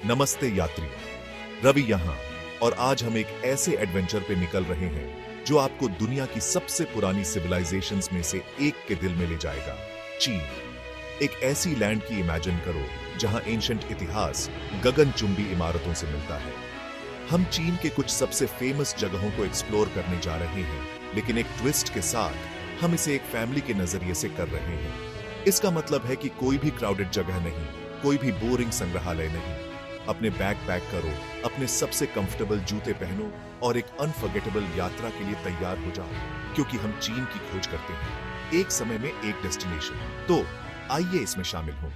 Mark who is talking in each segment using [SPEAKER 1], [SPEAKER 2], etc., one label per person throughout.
[SPEAKER 1] नमस्ते यात्रियों, रवि यहाँ। और आज हम एक ऐसे एडवेंचर पे निकल रहे हैं जो आपको दुनिया की सबसे पुरानी सिविलाइजेशंस में से एक के दिल में ले जाएगा, चीन। एक ऐसी लैंड की इमेजिन करो जहां एंशिएंट इतिहास गगनचुंबी इमारतों से मिलता है। हम चीन के कुछ सबसे फेमस जगहों को एक्सप्लोर करने जा रहे हैं, लेकिन एक ट्विस्ट के साथ हम इसे एक फैमिली के नजरिए से कर रहे हैं। इसका मतलब है कि कोई भी क्राउडेड जगह नहीं, कोई भी बोरिंग संग्रहालय नहीं। अपने बैग पैक करो, अपने सबसे कंफर्टेबल जूते पहनो और एक अनफॉरगेटेबल यात्रा के लिए तैयार हो जाओ, क्योंकि हम चीन की खोज करते हैं, एक समय में एक डेस्टिनेशन। तो आइए इसमें शामिल हो।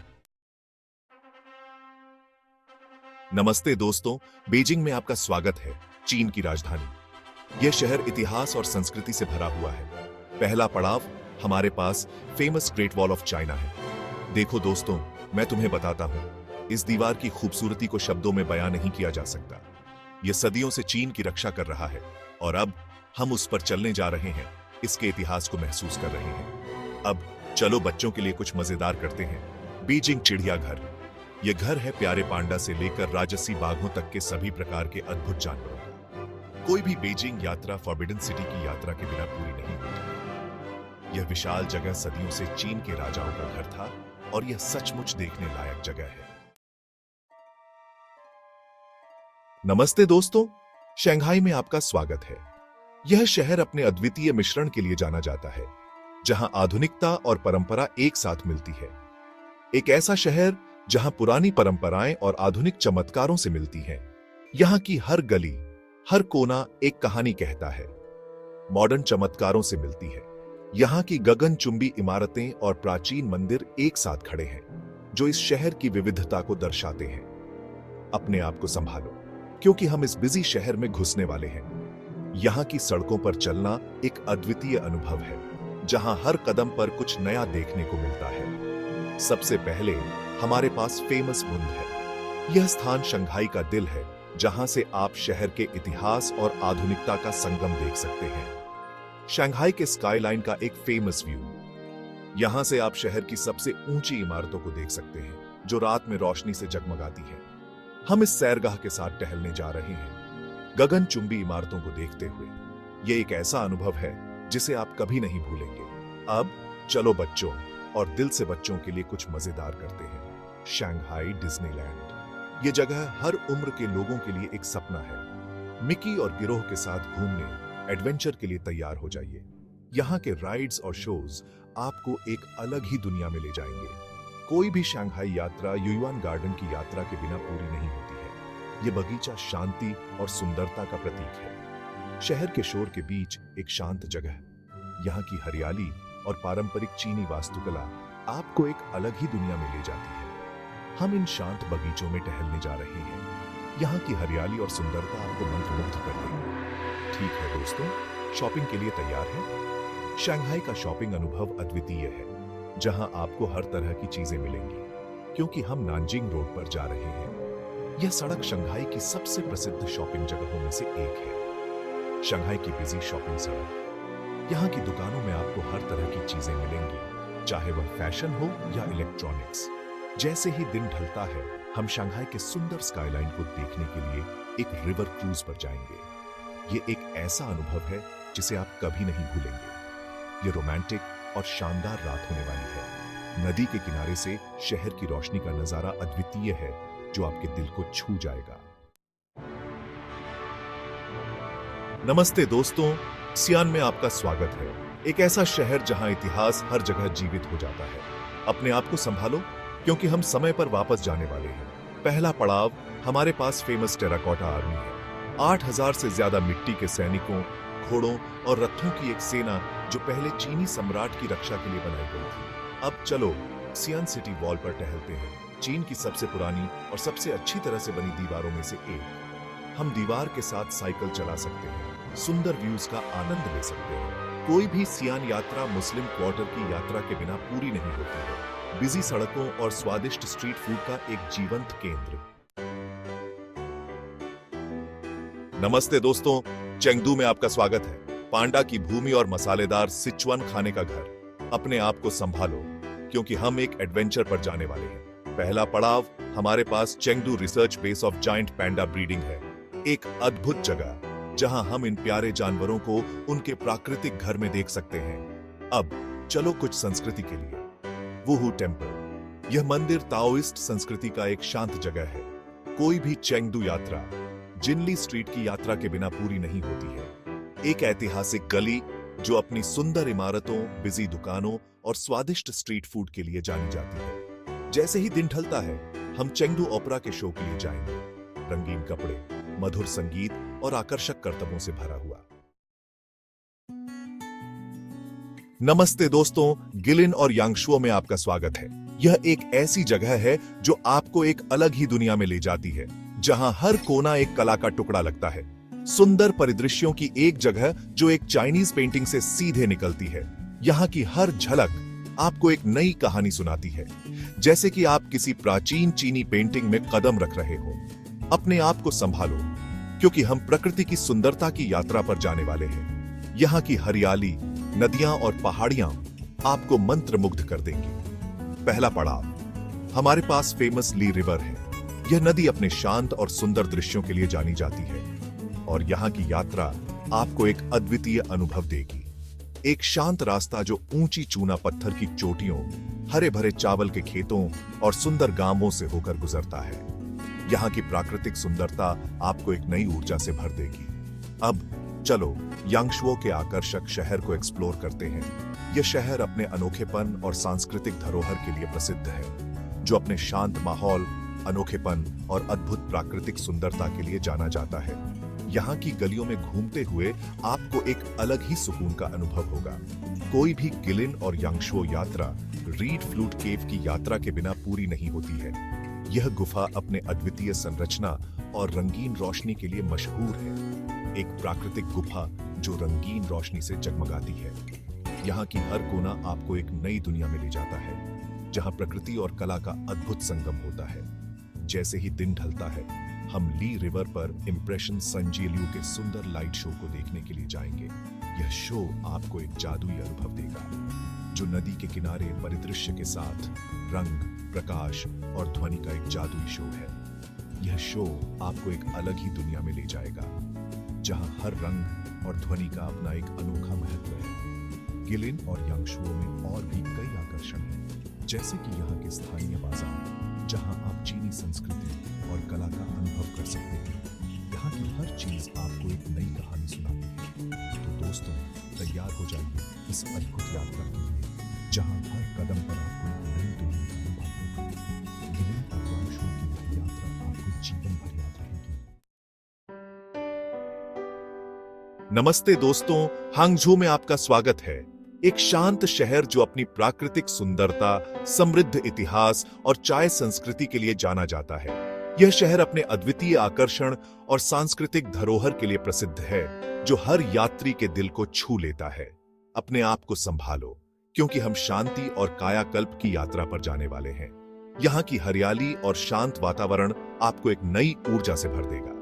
[SPEAKER 1] नमस्ते दोस्तों, बीजिंग में आपका स्वागत है। चीन की राजधानी। यह शहर इतिहास और संस्कृति से भरा हुआ है। पहला पड़ाव हमारे पास famous great wall of China है। देखो दोस्तों, मैं तुम्हें बताता हूं, इस दीवार की खूबसूरती को शब्दों में बयां नहीं किया जा सकता। यह सदियों से चीन की रक्षा कर रहा है और अब हम उस पर चलने जा रहे हैं, इसके इतिहास को महसूस कर रहे हैं। अब चलो बच्चों के लिए कुछ मजेदार करते हैं। बीजिंग चिड़ियाघर। यह घर है प्यारे पांडा से लेकर राजसी बाघों तक के सभी प्रकार के अद्भुत जानवरों का। कोई भी बीजिंग यात्रा फॉरबिडन सिटी की यात्रा के बिना पूरी नहीं होती। यह विशाल जगह सदियों से चीन के राजाओं का घर था और यह सचमुच देखने लायक जगह है। नमस्ते दोस्तों, शंघाई में आपका स्वागत है। यह शहर अपने अद्वितीय मिश्रण के लिए जाना जाता है, जहां आधुनिकता और परंपरा एक साथ मिलती है। एक ऐसा शहर जहां पुरानी परंपराएं और आधुनिक चमत्कारों से मिलती हैं। यहां की हर गली, हर कोना एक कहानी कहता है, मॉडर्न चमत्कारों से मिलती है। यहां की गगनचुंबी इमारतें और प्राचीन मंदिर एक साथ खड़े हैं, जो इस शहर की विविधता को दर्शाते हैं। अपने आप को संभालो, क्योंकि हम इस बिजी शहर में घुसने वाले हैं। यहां की सड़कों पर चलना एक अद्वितीय अनुभव है, जहां हर कदम पर कुछ नया देखने को मिलता है। सबसे पहले हमारे पास फेमस बुंद है। यह स्थान शंघाई का दिल है, जहां से आप शहर के इतिहास और आधुनिकता का संगम देख सकते हैं। शंघाई के स्काईलाइन का एक फेमस व्यू। यहां से आप शहर की सबसे ऊंची इमारतों को देख सकते हैं, जो रात में रोशनी से जगमगाती है। हम इस सैरगाह के साथ टहलने जा रहे हैं, गगनचुंबी इमारतों को देखते हुए। यह एक ऐसा अनुभव है जिसे आप कभी नहीं भूलेंगे। अब चलो बच्चों और दिल से बच्चों के लिए कुछ मजेदार करते हैं। Shanghai Disneyland. यह जगह हर उम्र के लोगों के लिए एक सपना है। मिकी और गिरोह के साथ घूमने, एडवेंचर के लिए तैयार हो जाइए। यहाँ के राइड्स और शोज आपको एक अलग ही दुनिया में ले जाएंगे। कोई भी शंघाई यात्रा युआन गार्डन की यात्रा के बिना पूरी नहीं होती है। यह बगीचा शांति और सुंदरता का प्रतीक है। शहर के शोर के बीच एक शांत जगह। यहाँ की हरियाली और पारंपरिक चीनी वास्तुकला आपको एक अलग ही दुनिया में ले जाती है। हम इन शांत बगीचों में टहलने जा रहे हैं। यहाँ की हरियाली और सुंदरता आपको मंत्रमुग्ध कर देगी। ठीक है दोस्तों, शॉपिंग के लिए तैयार हैं? शंघाई का शॉपिंग अनुभव अद्वितीय है, जहां आपको हर तरह की चीजें मिलेंगी, क्योंकि हम नानजिंग रोड पर जा रहे हैं। यह सड़क शंघाई की सबसे प्रसिद्ध शॉपिंग जगहों में से एक है। शंघाई की बिजी शॉपिंग सड़क। यहाँ की दुकानों में आपको हर तरह की चीजें मिलेंगी, चाहे वह फैशन हो या इलेक्ट्रॉनिक्स। जैसे ही दिन ढलता है, हम शंघाई के सुंदर स्काईलाइन को देखने के लिए एक रिवर क्रूज पर जाएंगे। ये एक ऐसा अनुभव है जिसे आप कभी नहीं भूलेंगे। ये रोमांटिक और शानदार रात होने वाली है। नदी के किनारे से शहर की रोशनी का नजारा अद्वितीय है, जो आपके दिल को छू जाएगा। नमस्ते दोस्तों, सियान में आपका स्वागत है। एक ऐसा शहर जहां इतिहास हर जगह जीवित हो जाता है। अपने आप को संभालो, क्योंकि हम समय पर वापस जाने वाले हैं। पहला पड़ाव हमारे पास फेमस टेराकोटा आर्मी है। 8000 से ज्यादा मिट्टी के सैनिकों, घोड़ों और रथों की एक सेना, जो पहले चीनी सम्राट की रक्षा के लिए बनाई गई थी। अब चलो सियान सिटी वॉल पर टहलते हैं, चीन की सबसे पुरानी और सबसे अच्छी तरह से बनी दीवारों में से एक। हम दीवार के साथ साइकिल चला सकते हैं, सुंदर व्यूज का आनंद ले सकते हैं। कोई भी सियान यात्रा मुस्लिम क्वार्टर की यात्रा के बिना पूरी नहीं होती है। बिजी सड़कों और स्वादिष्ट स्ट्रीट फूड का एक जीवंत केंद्र। नमस्ते दोस्तों, चेंगदू में आपका स्वागत है। पांडा की भूमि और मसालेदार सिचुआन खाने का घर। अपने आप को संभालो, क्योंकि हम एक एडवेंचर पर जाने वाले हैं। पहला पड़ाव हमारे पास Chengdu research base of giant panda breeding है, एक अद्भुत जगह जहां हम इन प्यारे जानवरों को उनके प्राकृतिक घर में देख सकते हैं। अब चलो कुछ संस्कृति के लिए। वुहू टेम्पल, यह मंदिर ताओइस्ट संस्कृति का एक शांत जगह है। कोई भी चेंगडू यात्रा जिनली स्ट्रीट की यात्रा के बिना पूरी नहीं होती है। एक ऐतिहासिक गली जो अपनी सुंदर इमारतों, बिजी दुकानों और स्वादिष्ट स्ट्रीट फूड के लिए जानी जाती है। जैसे ही दिन ढलता है, हम चेंगडू ओपेरा के शो के लिए जाएंगे। रंगीन कपड़े, मधुर संगीत और आकर्षक करतबों से भरा हुआ। नमस्ते दोस्तों, गिलिन और यांगशुओ में आपका स्वागत है। यह एक ऐसी जगह है जो आपको एक अलग ही दुनिया में ले जाती है, जहां हर कोना एक कला का टुकड़ा लगता है। सुंदर परिदृश्यों की एक जगह जो एक चाइनीज पेंटिंग से सीधे निकलती है। यहाँ की हर झलक आपको एक नई कहानी सुनाती है, जैसे कि आप किसी प्राचीन चीनी पेंटिंग में कदम रख रहे हो। अपने आप को संभालो, क्योंकि हम प्रकृति की सुंदरता की यात्रा पर जाने वाले हैं। यहाँ की हरियाली, नदियां और पहाड़ियां आपको मंत्रमुग्ध कर देंगी। पहला पड़ाव हमारे पास फेमस ली रिवर है। यह नदी अपने शांत और सुंदर दृश्यों के लिए जानी जाती है, और यहाँ की यात्रा आपको एक अद्वितीय अनुभव देगी। एक शांत रास्ता जो ऊंची चूना पत्थर की चोटियों, हरे भरे चावल के खेतों और सुंदर गांवों से होकर गुजरता है। यहाँ की प्राकृतिक सुंदरता आपको एक नई ऊर्जा से भर देगी। अब चलो यांगशुओ के आकर्षक शहर को एक्सप्लोर करते हैं। यह शहर अपने अनोखेपन और सांस्कृतिक धरोहर के लिए प्रसिद्ध है, जो अपने शांत माहौल, अनोखेपन और अद्भुत प्राकृतिक सुंदरता के लिए जाना जाता है। यहाँ की गलियों में घूमते हुए आपको एक अलग ही सुकून का अनुभव होगा। कोई भी गिलिन और यांगशुओ यात्रा रीड फ्लूट केव की यात्रा के बिना पूरी नहीं होती है। यह गुफा अपने अद्वितीय संरचना और रंगीन रोशनी के लिए मशहूर है। एक प्राकृतिक गुफा जो रंगीन रोशनी से जगमगाती है। यहाँ की हर कोना आपको एक नई दुनिया में ले जाता है, जहाँ प्रकृति और कला का अद्भुत संगम होता है। जैसे ही दिन ढलता है, हम ली रिवर पर इम्प्रेशन संजेलियो के सुंदर लाइट शो को देखने के लिए जाएंगे। यह शो आपको एक जादुई अनुभव देगा, जो नदी के किनारे परिदृश्य के साथ रंग, प्रकाश और ध्वनि का एक जादुई शो है। यह शो आपको एक अलग ही दुनिया में ले जाएगा, जहां हर रंग और ध्वनि का अपना एक अनोखा महत्व है। गिलिन और यांगशुओ में और भी कई आकर्षण हैं, जैसे कि यहाँ के स्थानीय बाजार, जहां आप चीनी संस्कृति और कला का अनुभव कर सकते हैं। यहाँ की हर चीज आपको एक नई कहानी सुनाती है। तो दोस्तों, तैयार हो जाइए इस अद्भुत यात्रा के लिए, जहां हर कदम पर आपको एक नई दुनिया का अनुभव होगा। गिलिन और यांगशुओ की यह यात्रा आपको जीवन भर याद रहेगी। नमस्ते दोस्तों, हांगझू में आपका स्वागत है। एक शांत शहर जो अपनी प्राकृतिक सुंदरता, समृद्ध इतिहास और चाय संस्कृति के लिए जाना जाता है। यह शहर अपने अद्वितीय आकर्षण और सांस्कृतिक धरोहर के लिए प्रसिद्ध है, जो हर यात्री के दिल को छू लेता है। अपने आप को संभालो, क्योंकि हम शांति और कायाकल्प की यात्रा पर जाने वाले हैं। यहाँ की हरियाली और शांत वातावरण आपको एक नई ऊर्जा से भर देगा।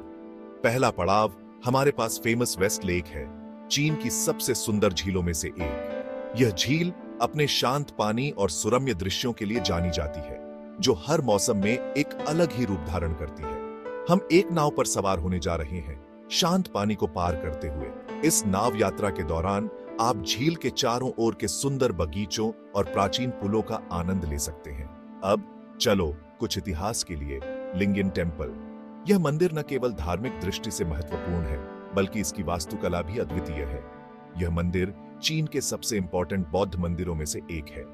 [SPEAKER 1] पहला पड़ाव हमारे पास फेमस वेस्ट लेक है, चीन की सबसे सुंदर झीलों में से एक। यह झील अपने शांत पानी और सुरम्य दृश्यों के लिए जानी जाती है, जो हर मौसम में एक अलग ही रूप धारण करती है। हम एक नाव पर सवार होने जा रहे हैं, शांत पानी को पार करते हुए। इस नाव यात्रा के दौरान आप झील के चारों ओर के सुंदर बगीचों और प्राचीन पुलों का आनंद ले सकते हैं। अब चलो कुछ इतिहास के लिए। लिंगिन टेम्पल, यह मंदिर न केवल धार्मिक दृष्टि से महत्वपूर्ण है, बल्कि इसकी वास्तुकला भी अद्वितीय है। यह मंदिर चीन के सबसे इंपॉर्टेंट बौद्ध मंदिरों में से एक है।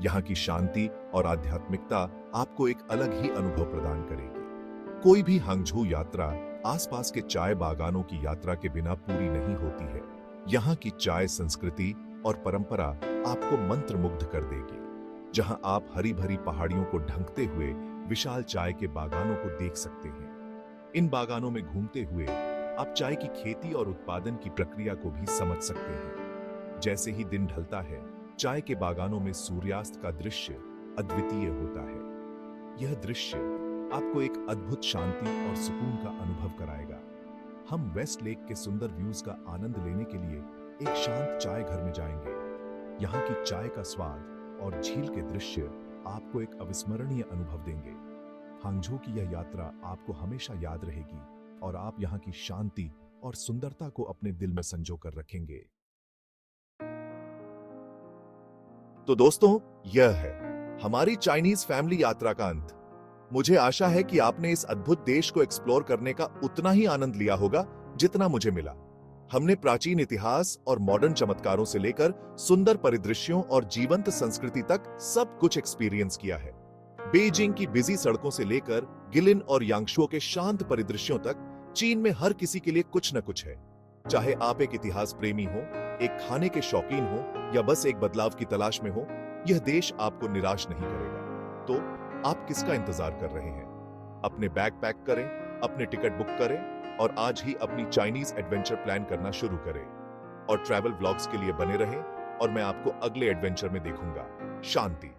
[SPEAKER 1] यहाँ की शांति और आध्यात्मिकता आपको एक अलग ही अनुभव प्रदान करेगी। कोई भी हांगझू यात्रा आसपास के चाय बागानों की यात्रा के बिना पूरी नहीं होती है। यहाँ की चाय संस्कृति और परंपरा आपको मंत्रमुग्ध कर देगी, जहाँ आप हरी भरी पहाड़ियों को ढंकते हुए विशाल चाय के बागानों को देख सकते हैं। इन बागानों में घूमते हुए आप चाय की खेती और उत्पादन की प्रक्रिया को भी समझ सकते हैं। जैसे ही दिन ढलता है, चाय के बागानों में सूर्यास्त का दृश्य अद्वितीय होता है। यह दृश्य आपको एक अद्भुत शांति और सुकून का अनुभव कराएगा। हम वेस्ट लेक के सुंदर व्यूज का आनंद लेने के लिए एक शांत चाय घर में जाएंगे। यहाँ की चाय का स्वाद और झील के दृश्य आपको एक अविस्मरणीय अनुभव देंगे। हांगझू की यह यात्रा आपको हमेशा याद रहेगी और आप यहाँ की शांति और सुंदरता को अपने दिल में संजो कर रखेंगे। तो दोस्तों, यह है हमारी चाइनीज फैमिली यात्रा का अंत। मुझे आशा है कि आपने इस अद्भुत देश को एक्सप्लोर करने का उतना ही आनंद लिया होगा जितना मुझे मिला। हमने प्राचीन इतिहास और मॉडर्न चमत्कारों से लेकर सुंदर परिदृश्यों और जीवंत संस्कृति तक सब कुछ एक्सपीरियंस किया है। बीजिंग की बिजी सड़कों से लेकर गिलिन और यांगशुओ के शांत परिदृश्यों तक चीन में हर किसी के लिए कुछ न कुछ है। चाहे आप एक इतिहास प्रेमी हो, एक खाने के शौकीन हो या बस एक बदलाव की तलाश में हो, यह देश आपको निराश नहीं करेगा। तो आप किसका इंतजार कर रहे हैं? अपने बैग पैक करें, अपने टिकट बुक करें और आज ही अपनी चाइनीज एडवेंचर प्लान करना शुरू करें। और ट्रैवल व्लॉग्स के लिए बने रहें और मैं आपको अगले एडवेंचर में देखूंगा। शांति।